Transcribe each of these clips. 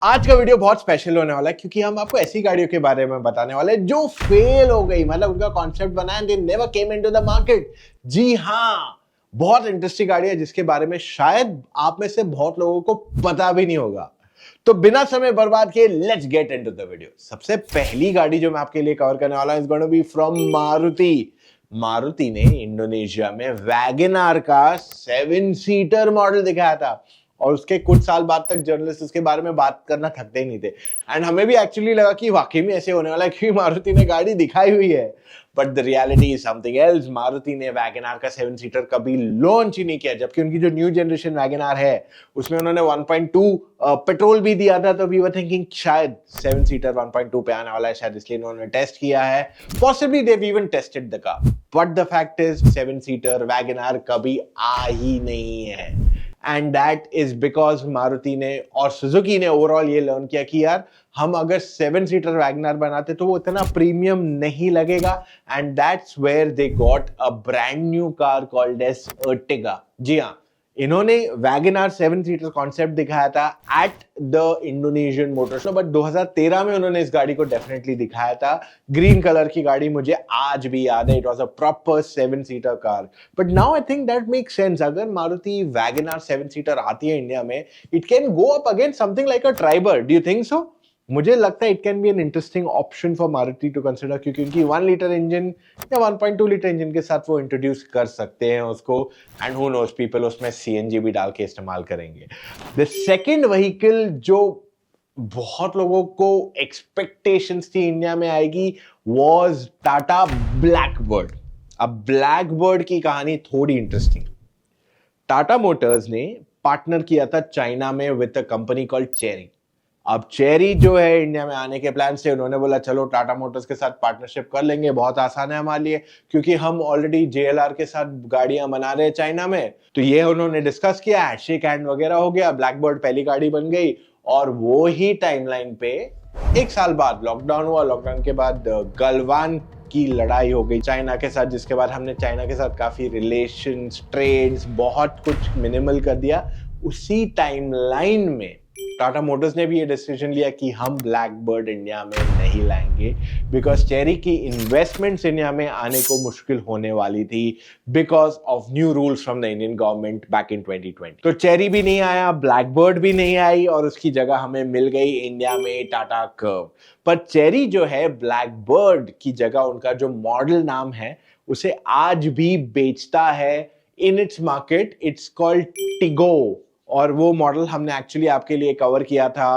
आज का वीडियो बहुत स्पेशल होने वाला है क्योंकि हम आपको ऐसी गाड़ियों के बारे में बताने वाले हैं जो फेल हो गई, मतलब उनका कॉन्सेप्ट बना and they never came into the market. जी हाँ, बहुत इंटरेस्टिंग गाड़ी है जिसके बारे में शायद आप में से बहुत लोगों को पता भी नहीं होगा। तो बिना समय बर्बाद किए let's get into the video. सबसे पहली गाड़ी जो मैं आपके लिए कवर करने वाला हूं is going to be from Maruti. Maruti ने इंडोनेशिया में वैगन आर का 7 सीटर मॉडल दिखाया था और उसके कुछ साल बाद तक जर्नलिस्ट उसके बारे में बात करना थकते ही नहीं थे। एंड हमें भी एक्चुअली लगा कि वाकई में ऐसे होने वाला है क्योंकि मारुति ने गाड़ी दिखाई हुई है, but the reality is something else. Maruti ने वैगन आर का 7 सीटर कभी लॉन्च ही नहीं किया, जबकि उनकी जो न्यू जनरेशन वैगन आर है उसमें उन्होंने 1.2 पेट्रोल भी दिया था। तो वी वर थिंकिंग शायद 7 सीटर 1.2 पे आने वाला है, शायद इसलिए उन्होंने टेस्ट किया है। Possibly they even tested the car, but the fact is 7 seater Wagon R कभी आ ही नहीं है। And that is because Maruti ने और सुजुकी ने ओवरऑल ये लर्न किया कि यार हम अगर 7 सीटर वैगनर बनाते तो वो इतना प्रीमियम नहीं लगेगा। And that's where they got a brand new car called as Ertiga. जी हाँ, इन्होंने वैगनर 7 सीटर कॉन्सेप्ट दिखाया था at the Indonesian motor show, but 2013 में उन्होंने इस गाड़ी को डेफिनेटली दिखाया था। ग्रीन कलर की गाड़ी मुझे आज भी याद है, it was a proper 7 seater car. But now I think that make sense. अगर मारुति वैगनर 7 सीटर आती है इंडिया में, it can go up against something like a Triber. Do you think so? मुझे लगता है it can be an interesting option for Maruti to consider, क्योंकि उनकी 1 litre engine या 1.2 लीटर इंजन के साथ वो इंट्रोड्यूस कर सकते हैं उसको। एंड हु नोस, पीपल उसमें सीएनजी भी डाल के इस्तेमाल करेंगे। द सेकंड व्हीकल जो बहुत लोगों को एक्सपेक्टेशंस थी इंडिया में आएगी वाज टाटा ब्लैकबर्ड। अब ब्लैकबर्ड की कहानी थोड़ी इंटरेस्टिंग। टाटा मोटर्स ने पार्टनर किया था चाइना में with a company called cherry. अब चेरी जो है इंडिया में आने के प्लान से उन्होंने बोला चलो टाटा मोटर्स के साथ पार्टनरशिप कर लेंगे, बहुत आसान है हमारे लिए क्योंकि हम ऑलरेडी जेएलआर के साथ गाड़ियां बना रहे हैं चाइना में। तो ये उन्होंने डिस्कस किया, हैंडशेक हैंड वगैरह हो गया, ब्लैकबर्ड पहली गाड़ी बन गई। और वो ही टाइमलाइन पे 1 साल बाद लॉकडाउन हुआ। लॉकडाउन के बाद गलवान की लड़ाई हो गई चाइना के साथ, जिसके बाद हमने चाइना के साथ काफी रिलेशंस, ट्रेड्स, बहुत कुछ मिनिमल कर दिया। उसी टाइमलाइन में टाटा मोटर्स ने भी ये डिसीजन लिया कि हम ब्लैकबर्ड इंडिया में नहीं लाएंगे बिकॉज चेरी की इन्वेस्टमेंट्स इंडिया में आने को मुश्किल होने वाली थी because of new rules from the Indian government back in 2020। तो चेरी भी नहीं आया, ब्लैकबर्ड भी नहीं आई और उसकी जगह हमें मिल गई इंडिया में टाटा कर्व। पर चेरी जो है ब्लैकबर्ड की जगह उनका जो मॉडल नाम है उसे आज भी बेचता है in its market. It's called Tigo. और वो मॉडल हमने एक्चुअली आपके लिए कवर किया था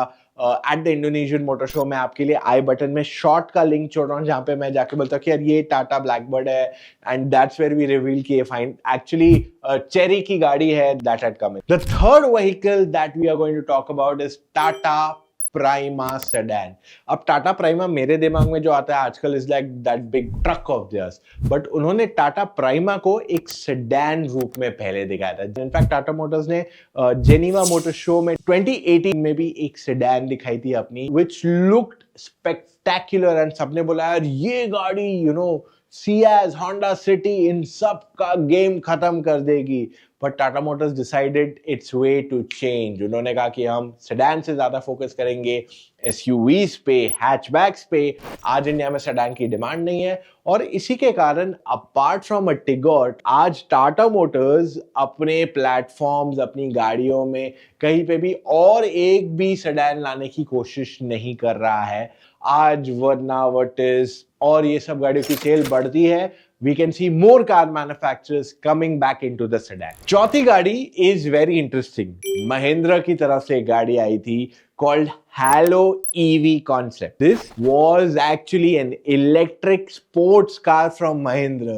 at the Indonesian motor show. मैं आपके लिए आई बटन में शॉर्ट का लिंक छोड़ रहा हूँ जहां पे मैं जाके बोलता हूँ कि यार ये टाटा ब्लैकबर्ड है and that's where we reveal कि ये फाइन एक्चुअली चेरी की गाड़ी है that had come in. The third vehicle that we are going to talk about is Tata Prima sedan. अब टाटा प्राइमा मेरे दिमाग में जो आता है आजकल is like that big truck of theirs, but उन्होंने टाटा प्राइमा को एक सेडान रूप में पहले दिखाया था। इनफैक्ट टाटा मोटर्स ने जेनीवा मोटर शो में 2018 में भी एक सेडान दिखाई थी अपनी, विच लुक्ड स्पेक्टेक्युलर एंड सबने बोला यार ये गाड़ी सियाज, होंडा सिटी, इन सब का गेम खत्म कर देगी। But Tata Motors decided its way to change. उन्होंने कहा कि हम सेडान से ज्यादा फोकस करेंगे एसयूवीज पे, हैचबैक्स पे। आज इंडिया में सेडान की डिमांड नहीं है और इसी के कारण अपार्ट फ्रॉम अ टिगोर आज टाटा मोटर्स अपने प्लेटफॉर्म्स, अपनी गाड़ियों में कहीं पे भी और एक भी सेडान लाने की कोशिश नहीं कर रहा है आज। वरना व्हाट इज, और ये सब गाड़ियों की सेल बढ़ती है, we can see more car manufacturers coming back into the sedan. चौथी गाड़ी is very interesting. महिंद्रा की तरफ से एक गाड़ी आई थी called Halo EV concept. This was actually an electric sports car from Mahindra.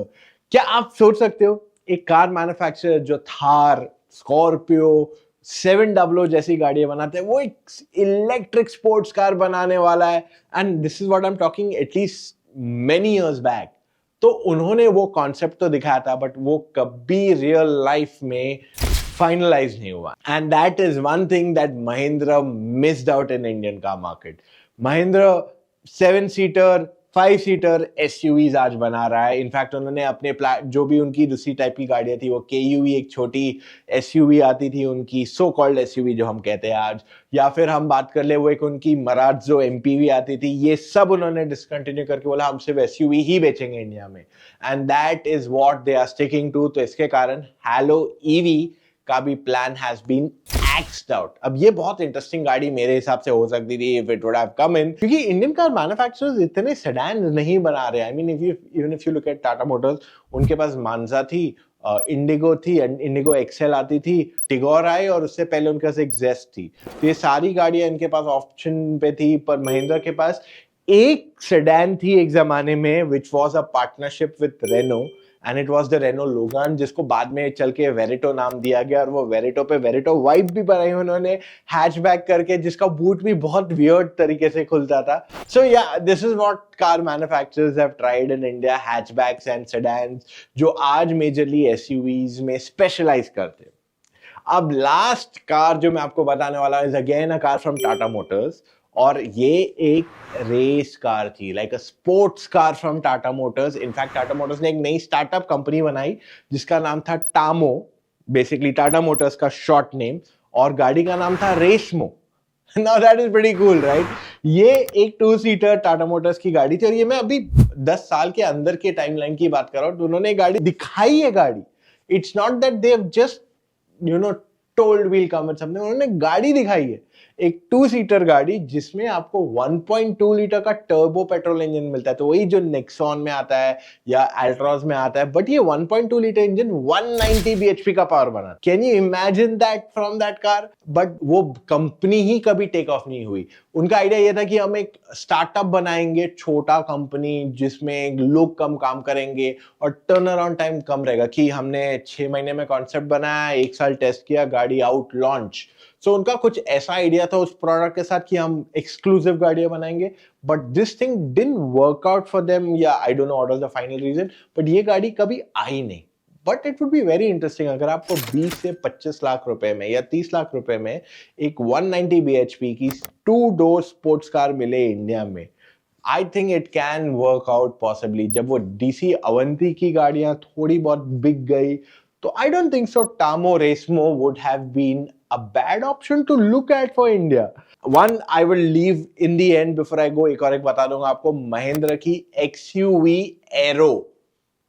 क्या आप सोच सकते हो एक कार मैन्युफैक्चरर जो थार, स्कॉर्पियो, 700 जैसी गाड़ियां बनाते हैं वो एक इलेक्ट्रिक स्पोर्ट्स कार बनाने वाला है। And this is what I am talking at least many years back. तो उन्होंने वो कॉन्सेप्ट तो दिखाया था बट वो कभी रियल लाइफ में फाइनलाइज नहीं हुआ। And that is one thing that Mahindra missed out in Indian car market. Mahindra 7 seater 5 seater SUVs आज बना रहा है। इनफैक्ट उन्होंने अपने जो भी उनकी दूसरी टाइप की गाड़ियां थी, वो केयूवी एक छोटी एसयूवी आती थी उनकी, सो कॉल्ड एसयूवी जो हम कहते हैं आज, या फिर हम बात कर ले वो एक उनकी मराज़ो एमपीवी आती थी, ये सब उन्होंने डिसकंटिन्यू करके बोला हम सिर्फ एसयूवी ही बेचेंगे इंडिया में, and that is what they are sticking to. तो इसके कारण हैलो ईवी का भी plan has been axed out. अब ये बहुत इंटरेस्टिंग गाड़ी मेरे हिसाब से हो सकती थी if it would have come in, क्योंकि इंडियन कार मैन्युफैक्चरर्स इतने सेडान नहीं बना रहे। I mean if you look at Tata Motors, उनके पास मानसा थी, इंडिगो थी, इंडिगो एक्सेल आती थी, टिगोर आई, और उससे पहले उनके पास एक जेस्ट थी। तो ये सारी गाड़ियां इनके पास ऑप्शन पे थी। पर महिंद्रा के पास एक सेडान थी एक जमाने में, which was a partnership with Renault, and it was the Renault Logan, जिसको बाद में चल के वेरिटो नाम दिया गया, और वो वेरिटो पे वेरिटो वाइप भी बनाई उन्होंने हैचबैक करके, जिसका बूट भी बहुत वियर्ड तरीके से खुलता था। सो या this is what car manufacturers have tried in India, hatchbacks and sedans, जो आज मेजरली एसयूवीज में स्पेशलाइज करते हैं। अब लास्ट कार जो मैं आपको बताने वाला हूं is again a car from Tata Motors, और ये एक रेस कार थी, like a sports car from Tata Motors. In fact Tata Motors ने एक नई स्टार्टअप कंपनी बनाई जिसका नाम था टामो, बेसिकली टाटा मोटर्स का शॉर्ट नेम, और गाड़ी का नाम था Racemo. Now that is pretty cool, right? ये एक 2 सीटर टाटा मोटर्स की गाड़ी थी, और ये मैं अभी 10 साल के अंदर के टाइमलाइन की बात कर रहा हूं। तो उन्होंने गाड़ी दिखाई है गाड़ी, it's not that they have just told wheel come with something, उन्होंने गाड़ी दिखाई है, एक 2 सीटर गाड़ी जिसमें आपको 1.2 लीटर का टर्बो पेट्रोल इंजन मिलता है। तो वही जो नेक्सॉन में आता है या अल्ट्रॉज में आता है, बट ये 1.2 लीटर इंजन 190 bhp का पावर बना। Can you imagine that from that car? But वो कंपनी ही कभी टेक ऑफ नहीं हुई। उनका आइडिया ये था कि हम एक स्टार्टअप बनाएंगे, छोटा कंपनी जिसमें लोग कम काम करेंगे और टर्न अराउंड टाइम कम रहेगा, कि हमने 6 महीने में कॉन्सेप्ट बनाया, 1 साल टेस्ट किया, गाड़ी आउट लॉन्च। सो उनका कुछ ऐसा आइडिया था उस प्रोडक्ट के साथ कि हम एक्सक्लूसिव गाड़ियां बनाएंगे, but this thing didn't work out for them, या I don't know what was the final reason, but ये गाड़ी कभी आई नहीं। But it would be very interesting अगर आपको 20 से 25 लाख रुपए में या 30 लाख रुपए में एक 190 bhp की 2 डोर स्पोर्ट्स कार मिले इंडिया में। I think it can work out possibly. जब वो डीसी अवंती की गाड़ियां थोड़ी बहुत बिक गई, तो I don't think so TAMO Racemo would have been a bad option to look at for India. One I will leave in the end before I go, एक और एक बता दूंगा आपको, महिंद्रा की XUV Aero।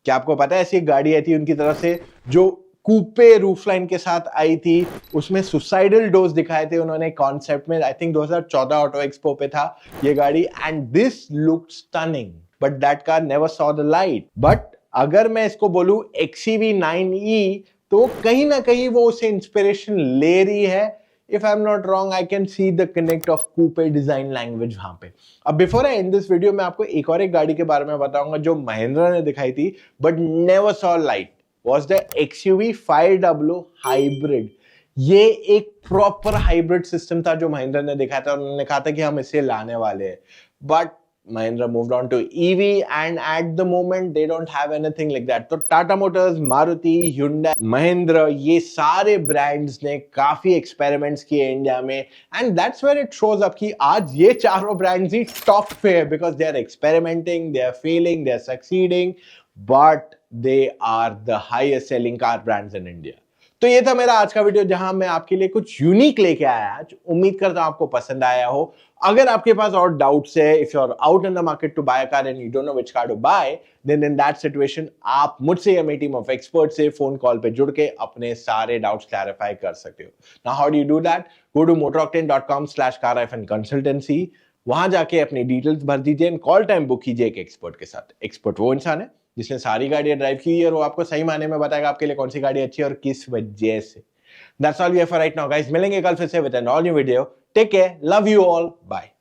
क्या आपको पता है ऐसी गाड़ी आई थी उनकी तरफ से जो कूपे रूफलाइन के साथ आई थी, उसमें सुसाइडल डोज दिखाए थे उन्होंने कॉन्सेप्ट में। आई थिंक 2014 ऑटो एक्सपो पे था ये गाड़ी, and this looked stunning, but that car never saw the light. But अगर मैं इसको बोलूं XEV9E, तो कहीं ना कहीं वो उसे इंस्पिरेशन ले रही है। If I am not wrong, I can see the connect of coupe design language वहां पे। अब before I and this video मैं आपको एक और एक गाड़ी के बारे में बताऊंगा जो महिंद्रा ने दिखाई थी but never saw light, was the XUV 500 hybrid. ये एक प्रॉपर हाइब्रिड सिस्टम था जो महिंद्रा ने दिखाया था, उन्होंने कहा था कि हम इसे लाने वाले हैं, but Mahindra moved on to EV, and at the moment they don't have anything like that. तो Tata Motors, Maruti, Hyundai, Mahindra, ये सारे brands ने काफी experiments किए इंडिया में, and that's where it shows up कि आज ये चारों brands ही top पे है, because they are experimenting, they are failing, they are succeeding, but they are the highest selling car brands in India. तो ये था मेरा आज का वीडियो जहां मैं आपके लिए कुछ यूनिक लेके आया आज। उम्मीद करता हूं आपको पसंद आया हो। अगर आपके पास और डाउट्स है, if you are out in the market to buy a car and you don't know which car to buy, then in that situation आप मुझसे या मेरी टीम ऑफ एक्सपर्ट से फोन कॉल पे जुड़ के अपने सारे डाउट्स क्लैरिफाई कर सकते हो। Now how do you do that? Go to motoroctane.com/car-consultancy, वहां जाके अपनी डिटेल्स भर दीजिए एंड कॉल टाइम बुक कीजिए एक एक्सपर्ट के साथ। एक्सपर्ट वो इंसान है जिसने सारी गाड़ियां ड्राइव की है और वो आपको सही मायने में बताएगा आपके लिए कौन सी गाड़ी अच्छी है और किस वजह से। That's all we have for right now, guys. मिलेंगे कल फिर से with an all new video. Take care. Love you all. Bye.